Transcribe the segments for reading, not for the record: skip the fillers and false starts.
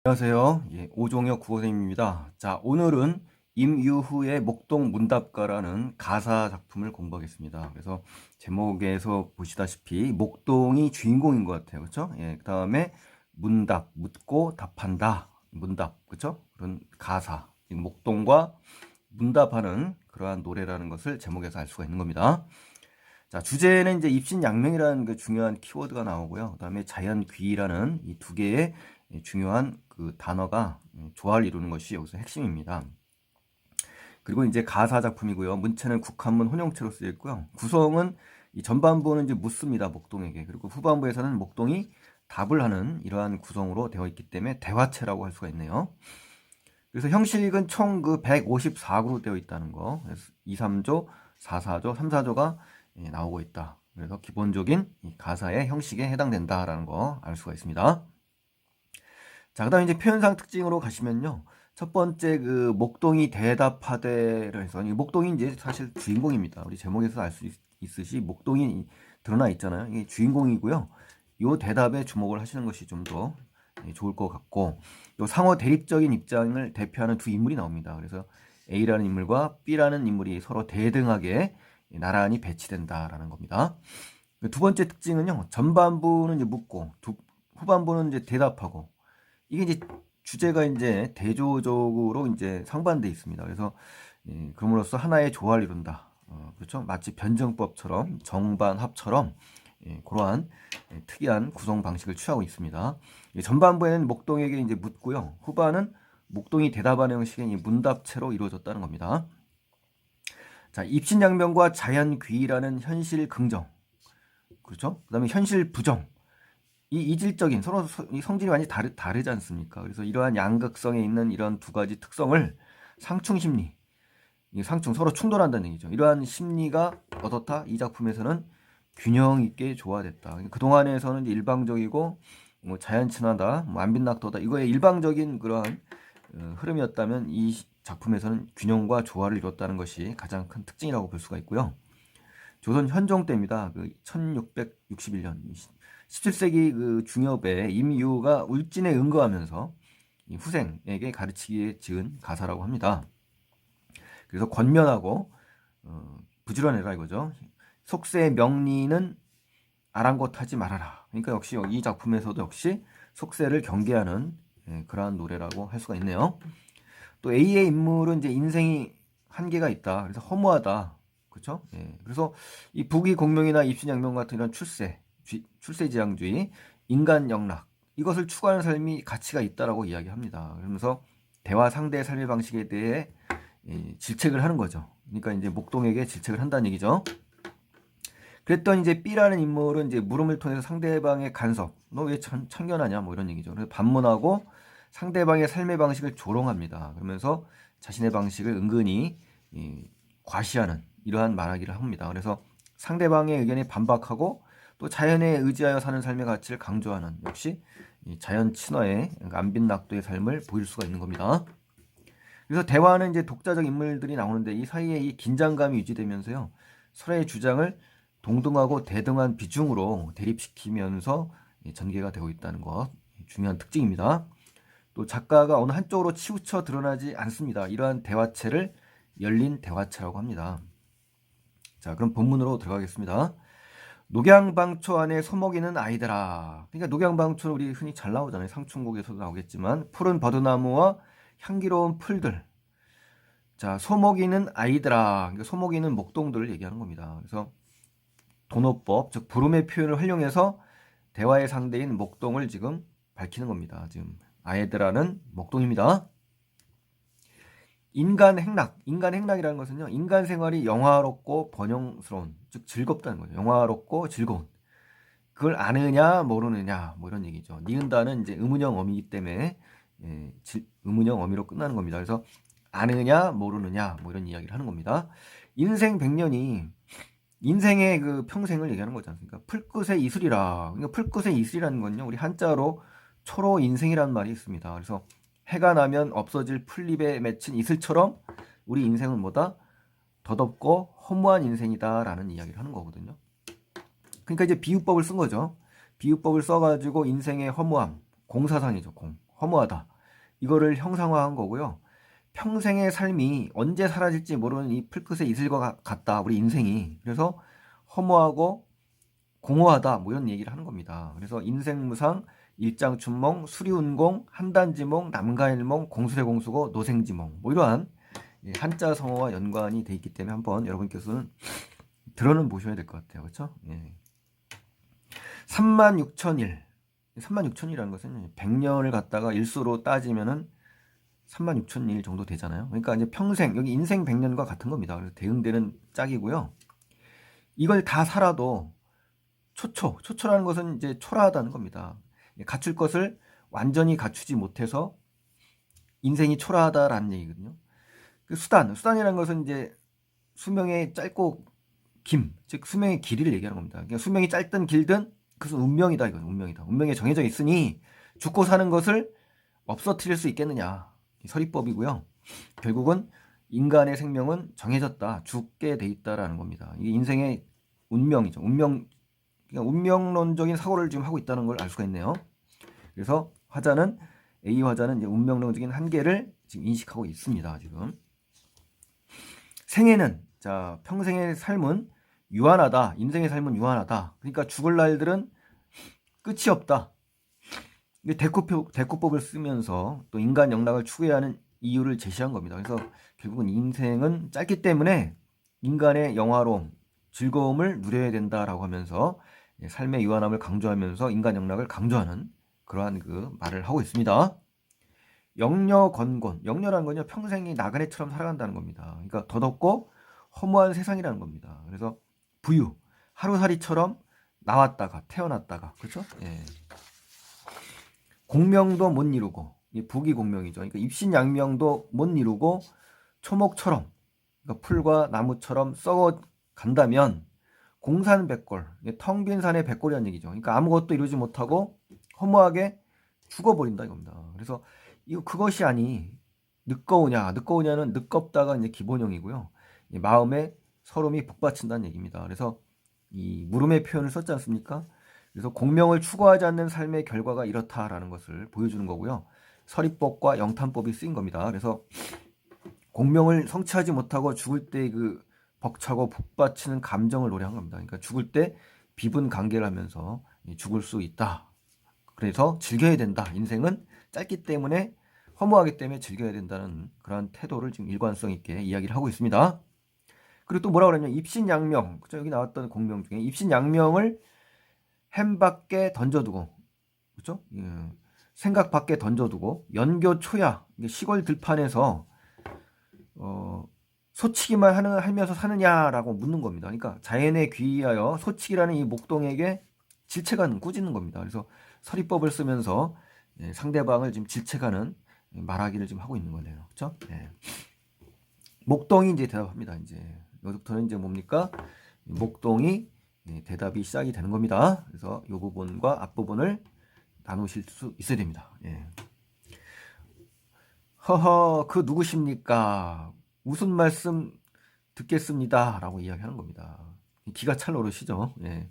안녕하세요. 오종혁 국어선생님입니다. 자, 오늘은 임유후의 목동 문답가라는 가사 작품을 공부하겠습니다. 그래서 제목에서 보시다시피 목동이 주인공인 것 같아요. 그렇죠? 그 다음에 문답, 묻고 답한다. 문답, 그렇죠? 그런 가사. 목동과 문답하는 그러한 노래라는 것을 제목에서 알 수가 있는 겁니다. 자, 주제는 이제 입신양명이라는 그 중요한 키워드가 나오고요. 그다음에 자연귀라는 이 두 개의 중요한 그 단어가 조화를 이루는 것이 여기서 핵심입니다. 그리고 이제 가사 작품이고요. 문체는 국한문 혼용체로 쓰여 있고요. 구성은 이 전반부는 이제 묻습니다. 목동에게. 그리고 후반부에서는 목동이 답을 하는 이러한 구성으로 되어 있기 때문에 대화체라고 할 수가 있네요. 그래서 형식은 총 그 154구로 되어 있다는 거. 그래서 2, 3조, 4, 4조, 3, 4조가 나오고 있다. 그래서 기본적인 가사의 형식에 해당된다라는 거 알 수가 있습니다. 자, 그다음에 이제 표현상 특징으로 가시면요. 첫 번째 그 목동이 대답하되를 해서 이 목동이 이제 사실 주인공입니다. 우리 제목에서 알 수 있듯이 목동이 드러나 있잖아요. 이게 주인공이고요. 요 대답에 주목을 하시는 것이 좀 더 좋을 것 같고, 요 상호 대립적인 입장을 대표하는 두 인물이 나옵니다. 그래서 A라는 인물과 B라는 인물이 서로 대등하게 나란히 배치된다라는 겁니다. 두 번째 특징은요. 전반부는 이제 묻고 후반부는 이제 대답하고, 이게 이제 주제가 이제 대조적으로 이제 상반돼 있습니다. 그래서 그럼으로써 하나의 조화를 이룬다. 그렇죠? 마치 변정법처럼 정반합처럼 그러한 특이한 구성 방식을 취하고 있습니다. 전반부에는 목동에게 이제 묻고요. 후반은 목동이 대답하는 형식의 문답체로 이루어졌다는 겁니다. 자, 입신양명과 자연귀라는 현실 긍정, 그렇죠? 그다음에 현실 부정. 이 이질적인 서로 이 성질이 완전히 다르지 않습니까? 그래서 이러한 양극성에 있는 이런 두 가지 특성을 상충 심리, 이 상충 서로 충돌한다는 얘기죠. 이러한 심리가 어떻다? 이 작품에서는 균형 있게 조화됐다. 그 동안에서는 일방적이고 뭐 자연 친화다, 뭐 안빈낙도다 이거의 일방적인 그러한 흐름이었다면 이 작품에서는 균형과 조화를 이뤘다는 것이 가장 큰 특징이라고 볼 수가 있고요. 조선 현종 때입니다. 그 1661년 17세기 그 중엽에 임유가 울진에 응거하면서 이 후생에게 가르치기에 지은 가사라고 합니다. 그래서 권면하고 부지런해라 이거죠. 속세 명리는 아랑곳하지 말아라. 그러니까 역시 이 작품에서도 역시 속세를 경계하는 그러한 노래라고 할 수가 있네요. 또 A의 인물은 이제 인생이 한계가 있다. 그래서 허무하다. 그렇죠? 그래서 이 부귀공명이나 입신양명 같은 이런 출세지향주의, 인간 영락 이것을 추구하는 삶이 가치가 있다라고 이야기합니다. 그러면서 대화 상대의 삶의 방식에 대해 질책을 하는 거죠. 그러니까 이제 목동에게 질책을 한다는 얘기죠. 그랬더니 이제 B라는 인물은 이제 물음을 통해서 상대방의 간섭, 너 왜 참견하냐 뭐 이런 얘기죠. 그래서 반문하고 상대방의 삶의 방식을 조롱합니다. 그러면서 자신의 방식을 은근히 과시하는 이러한 말하기를 합니다. 그래서 상대방의 의견에 반박하고 또 자연에 의지하여 사는 삶의 가치를 강조하는 역시 자연 친화의 안빈낙도의 삶을 보일 수가 있는 겁니다. 그래서 대화는 이제 독자적 인물들이 나오는데 이 사이에 이 긴장감이 유지되면서요. 서로의 주장을 동등하고 대등한 비중으로 대립시키면서 전개가 되고 있다는 것 중요한 특징입니다. 또 작가가 어느 한쪽으로 치우쳐 드러나지 않습니다. 이러한 대화체를 열린 대화체라고 합니다. 자, 그럼 본문으로 들어가겠습니다. 녹양방초 안에 소먹이는 아이들아. 그러니까 녹양방초는 우리 흔히 잘 나오잖아요. 상춘곡에서도 나오겠지만 푸른 버드나무와 향기로운 풀들. 자, 소먹이는 아이들아. 그러니까 소먹이는 목동들을 얘기하는 겁니다. 그래서 도노법, 즉 부름의 표현을 활용해서 대화의 상대인 목동을 지금 밝히는 겁니다. 지금 아이들아는 목동입니다. 인간 행락이라는 것은요, 인간 생활이 영화롭고 번영스러운, 즉 즐겁다는 거죠. 영화롭고 즐거운. 그걸 아느냐, 모르느냐, 뭐 이런 얘기죠. 니은다는 이제 의문형 어미이기 때문에, 의문형 어미로 끝나는 겁니다. 그래서 아느냐, 모르느냐, 뭐 이런 이야기를 하는 겁니다. 인생 100년이 인생의 그 평생을 얘기하는 거지 않습니까? 풀끝의 이슬이라. 그러니까 풀끝의 이슬이라는 건요, 우리 한자로 초로 인생이라는 말이 있습니다. 그래서 해가 나면 없어질 풀잎에 맺힌 이슬처럼 우리 인생은 뭐다? 덧없고 허무한 인생이다라는 이야기를 하는 거거든요. 그러니까 이제 비유법을 쓴 거죠. 비유법을 써가지고 인생의 허무함, 공사상이죠. 허무하다. 이거를 형상화한 거고요. 평생의 삶이 언제 사라질지 모르는 이 풀끝의 이슬과 같다. 우리 인생이. 그래서 허무하고 공허하다. 뭐 이런 얘기를 하는 겁니다. 그래서 인생무상, 일장춘몽, 수리운공, 한단지몽, 남가일몽, 공수래공수고, 노생지몽. 뭐 이러한 한자 성어와 연관이 돼 있기 때문에 한번 여러분께서는 들어는 보셔야 될 것 같아요. 그렇죠? 예. 36,000일. 36,000이라는 것은 100년을 갖다가 일수로 따지면은 36,000일 정도 되잖아요. 그러니까 이제 평생, 여기 인생 100년과 같은 겁니다. 그래서 대응되는 짝이고요. 이걸 다 살아도 초초라는 것은 이제 초라하다는 겁니다. 갖출 것을 완전히 갖추지 못해서 인생이 초라하다라는 얘기거든요. 그 수단이라는 것은 이제 수명의 짧고 긴, 즉 수명의 길이를 얘기하는 겁니다. 그러니까 수명이 짧든 길든 그것은 운명이다 이거는 운명이다. 운명에 정해져 있으니 죽고 사는 것을 없어뜨릴 수 있겠느냐. 서리법이고요. 결국은 인간의 생명은 정해졌다. 죽게 돼 있다라는 겁니다. 이게 인생의 운명이죠. 그러니까 운명론적인 사고를 지금 하고 있다는 걸 알 수가 있네요. 그래서 A 화자는 이제 운명론적인 한계를 지금 인식하고 있습니다. 지금 생애는 자 평생의 삶은 유한하다. 인생의 삶은 유한하다. 그러니까 죽을 날들은 끝이 없다. 대꾸법을 쓰면서 또 인간 영락을 추구해야 하는 이유를 제시한 겁니다. 그래서 결국은 인생은 짧기 때문에 인간의 영화로움, 즐거움을 누려야 된다라고 하면서 삶의 유한함을 강조하면서 인간 영락을 강조하는 그러한 그 말을 하고 있습니다. 영려건곤, 영려라는 건요 평생이 나그네처럼 살아간다는 겁니다. 그러니까 더덥고 허무한 세상이라는 겁니다. 그래서 부유, 하루살이처럼 나왔다가 태어났다가 그렇죠? 예. 공명도 못 이루고 부귀공명이죠. 그러니까 입신양명도 못 이루고 초목처럼 그러니까 풀과 나무처럼 썩어 간다면 공산백골, 텅 빈 산의 백골이라는 얘기죠. 그러니까 아무것도 이루지 못하고 허무하게 죽어버린다 이겁니다. 그래서 그것이 아니 늦거우냐는 늦겁다가 이제 기본형이고요. 마음에 서름이 북받친다는 얘기입니다. 그래서 이 물음의 표현을 썼지 않습니까? 그래서 공명을 추구하지 않는 삶의 결과가 이렇다라는 것을 보여주는 거고요. 서리법과 영탄법이 쓰인 겁니다. 그래서 공명을 성취하지 못하고 죽을 때 그 벅차고 북받치는 감정을 노래한 겁니다. 그러니까 죽을 때 비분 관계를 하면서 죽을 수 있다. 그래서 즐겨야 된다. 인생은 짧기 때문에 허무하기 때문에 즐겨야 된다는 그런 태도를 지금 일관성 있게 이야기를 하고 있습니다. 그리고 또 뭐라 그랬냐? 입신양명. 그죠? 여기 나왔던 공명 중에 입신양명을 햄 밖에 던져두고, 그죠? 생각 밖에 던져두고 연교초야 시골 들판에서 소치기만 하면서 사느냐라고 묻는 겁니다. 그러니까 자연에 귀의하여 소치기라는 이 목동에게 질책하는 꾸짖는 겁니다. 그래서 서리법을 쓰면서 상대방을 지금 질책하는 말하기를 지금 하고 있는 거네요. 그렇죠? 네. 목동이 이제 대답합니다. 이제 여기부터는 이제 뭡니까? 목동이 대답이 시작이 되는 겁니다. 그래서 이 부분과 앞부분을 나누실 수 있어야 됩니다. 예. 허허, 그 누구십니까? 무슨 말씀 듣겠습니다. 라고 이야기하는 겁니다. 기가 찰 노릇이죠. 예.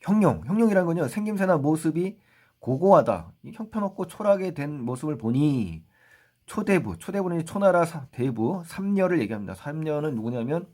형용이라는 건요, 생김새나 모습이 고고하다. 형편없고 초라하게 된 모습을 보니, 초대부는 초나라 대부, 삼녀를 얘기합니다. 삼녀는 누구냐면,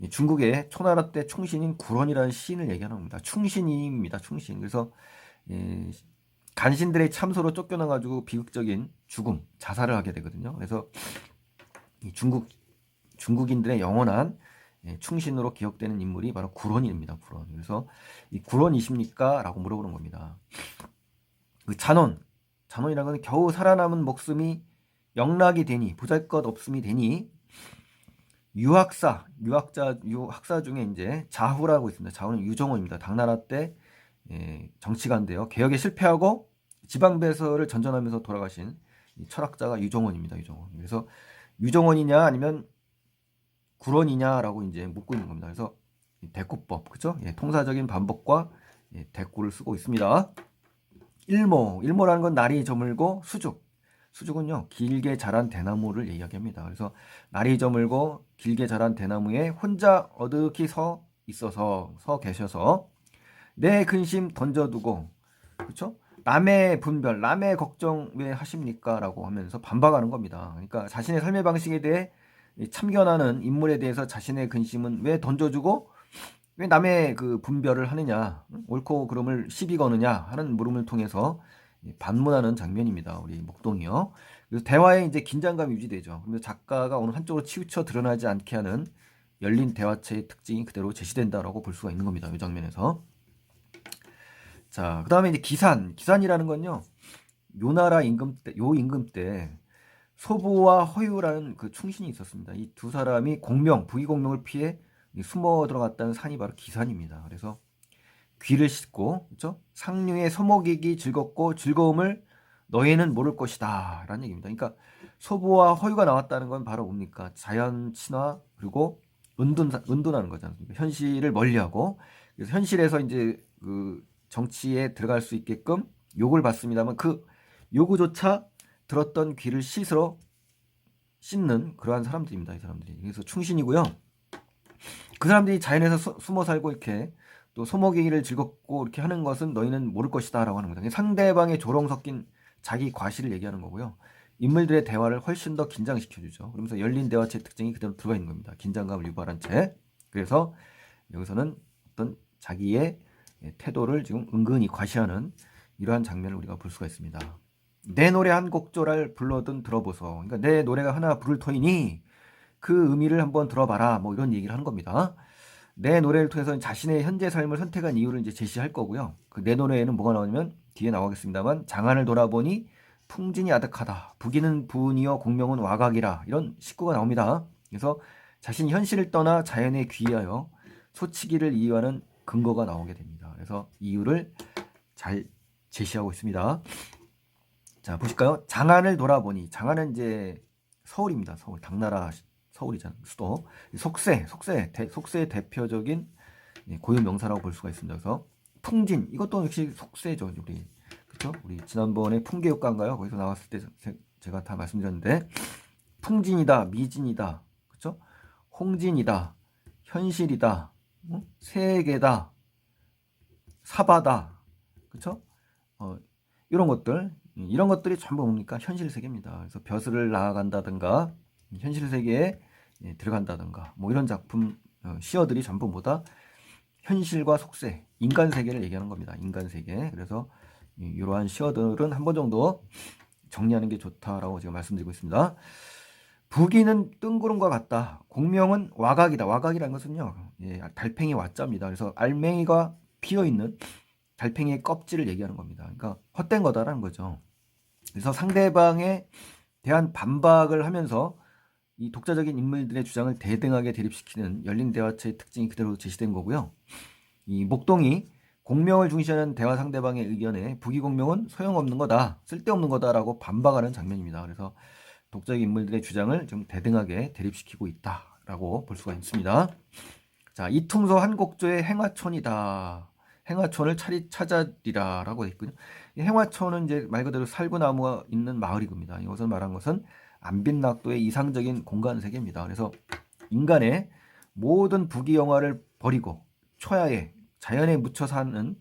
중국의 초나라 때 충신인 구론이라는 시인을 얘기하는 겁니다. 충신입니다. 충신. 그래서, 간신들의 참소로 쫓겨나가지고 비극적인 죽음, 자살을 하게 되거든요. 그래서 이 중국인들의 영원한 충신으로 기억되는 인물이 바로 구론입니다. 구론. 그래서 이 구론이십니까? 라고 물어보는 겁니다. 그 잔원이라는 건 겨우 살아남은 목숨이 영락이 되니, 보잘것없음이 되니, 유학사 중에 이제 자후라고 있습니다. 자후는 유정원입니다. 당나라 때 정치가인데요. 개혁에 실패하고 지방배설을 전전하면서 돌아가신 철학자가 유정원입니다. 유정원. 그래서 유정원이냐 아니면 구론이냐라고 이제 묻고 있는 겁니다. 그래서 대꾸법, 그죠? 통사적인 반복과 대꾸를 쓰고 있습니다. 일모라는 건 날이 저물고 수죽은요 길게 자란 대나무를 이야기합니다. 그래서 날이 저물고 길게 자란 대나무에 혼자 어둑히 서 계셔서 내 근심 던져두고, 그렇죠? 남의 분별, 남의 걱정 왜 하십니까? 라고 하면서 반박하는 겁니다. 그러니까 자신의 삶의 방식에 대해 참견하는 인물에 대해서 자신의 근심은 왜 던져주고 왜 남의 그 분별을 하느냐, 옳고 그름을 시비 거느냐 하는 물음을 통해서 반문하는 장면입니다. 우리 목동이요. 그래서 대화에 이제 긴장감이 유지되죠. 그래서 작가가 어느 한쪽으로 치우쳐 드러나지 않게 하는 열린 대화체의 특징이 그대로 제시된다라고 볼 수가 있는 겁니다. 이 장면에서. 자, 그 다음에 이제 기산이라는 건요. 요 임금 때 소부와 허유라는 그 충신이 있었습니다. 이 두 사람이 부귀공명을 피해 숨어 들어갔다는 산이 바로 기산입니다. 그래서 귀를 씻고, 그렇죠? 상류의 서목이기 즐겁고 즐거움을 너희는 모를 것이다 라는 얘기입니다. 그러니까 소부와 허유가 나왔다는 건 바로 뭡니까? 자연 친화 그리고 은둔하는 거지 않습니까? 현실을 멀리하고, 그래서 현실에서 이제 그 정치에 들어갈 수 있게끔 요구를 받습니다만 그 요구조차 들었던 귀를 씻는 그러한 사람들입니다. 이 사람들이. 그래서 충신이고요. 그 사람들이 자연에서 숨어 살고 이렇게 또 소목이기를 즐겁고 이렇게 하는 것은 너희는 모를 것이다 라고 하는 거죠. 상대방의 조롱 섞인 자기 과시를 얘기하는 거고요. 인물들의 대화를 훨씬 더 긴장시켜주죠. 그러면서 열린 대화체의 특징이 그대로 들어가 있는 겁니다. 긴장감을 유발한 채. 그래서 여기서는 어떤 자기의 태도를 지금 은근히 과시하는 이러한 장면을 우리가 볼 수가 있습니다. 내 노래 한 곡조를 불러든 들어보소. 그러니까 내 노래가 하나 부를 터이니 그 의미를 한번 들어봐라. 뭐 이런 얘기를 하는 겁니다. 내 노래를 통해서 자신의 현재 삶을 선택한 이유를 이제 제시할 거고요. 그 내 노래에는 뭐가 나오냐면 뒤에 나오겠습니다만 장안을 돌아보니 풍진이 아득하다. 부귀는 부은이여 공명은 와각이라. 이런 식구가 나옵니다. 그래서 자신이 현실을 떠나 자연에 귀의하여 소치기를 이유하는 근거가 나오게 됩니다. 그래서 이유를 잘 제시하고 있습니다. 자, 보실까요? 장안을 돌아보니 장안은 이제 서울입니다. 서울, 당나라 서울이잖아요. 수도. 속세의 대표적인 고유 명사라고 볼 수가 있습니다. 그래서 풍진, 이것도 역시 속세죠. 우리 그렇죠? 우리 지난번에 풍계육가인가요? 거기서 나왔을 때 제가 다 말씀드렸는데 풍진이다, 미진이다, 그렇죠? 홍진이다, 현실이다, 세계다, 사바다, 그렇죠? 이런 것들이 전부 뭡니까? 현실 세계입니다. 그래서 벼슬을 나아간다든가 현실 세계에 들어간다든가 뭐 이런 작품 시어들이 전부 뭐다? 현실과 속세, 인간 세계를 얘기하는 겁니다. 인간 세계. 그래서 이러한 시어들은 한 번 정도 정리하는 게 좋다라고 제가 말씀드리고 있습니다. 부귀는 뜬구름과 같다. 공명은 와각이다. 와각이라는 것은요, 달팽이 와자입니다. 그래서 알맹이가 피어 있는 달팽이의 껍질을 얘기하는 겁니다. 그러니까 헛된 거다라는 거죠. 그래서 상대방에 대한 반박을 하면서 이 독자적인 인물들의 주장을 대등하게 대립시키는 열린 대화체의 특징이 그대로 제시된 거고요. 이 목동이 공명을 중시하는 대화 상대방의 의견에 부귀공명은 소용없는 거다, 쓸데없는 거다라고 반박하는 장면입니다. 그래서 독자적인 인물들의 주장을 좀 대등하게 대립시키고 있다라고 볼 수가 있습니다. 자, 이퉁소 한곡조의 행화촌이다. 행화촌을 찾아리라라고 했거든요. 행화촌은 이제 말 그대로 살구나무가 있는 마을이겁니다. 이것을 말한 것은 안빈낙도의 이상적인 공간 세계입니다. 그래서 인간의 모든 부귀영화를 버리고 초야에 자연에 묻혀 사는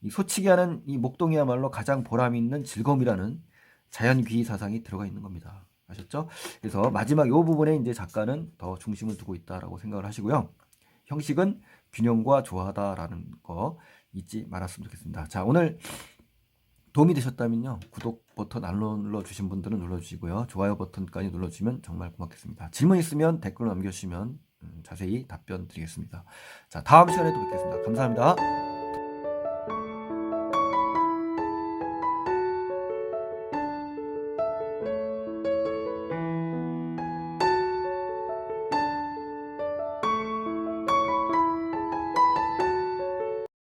이 소치기하는 이 목동이야말로 가장 보람 있는 즐거움이라는 자연귀의 사상이 들어가 있는 겁니다. 아셨죠? 그래서 마지막 이 부분에 이제 작가는 더 중심을 두고 있다라고 생각을 하시고요. 형식은 균형과 조화다라는 거 잊지 말았으면 좋겠습니다. 자, 오늘 도움이 되셨다면요, 구독 버튼 안 눌러주신 분들은 눌러주시고요, 좋아요 버튼까지 눌러주시면 정말 고맙겠습니다. 질문 있으면 댓글로 남겨주시면 자세히 답변 드리겠습니다. 자, 다음 시간에 또 뵙겠습니다. 감사합니다.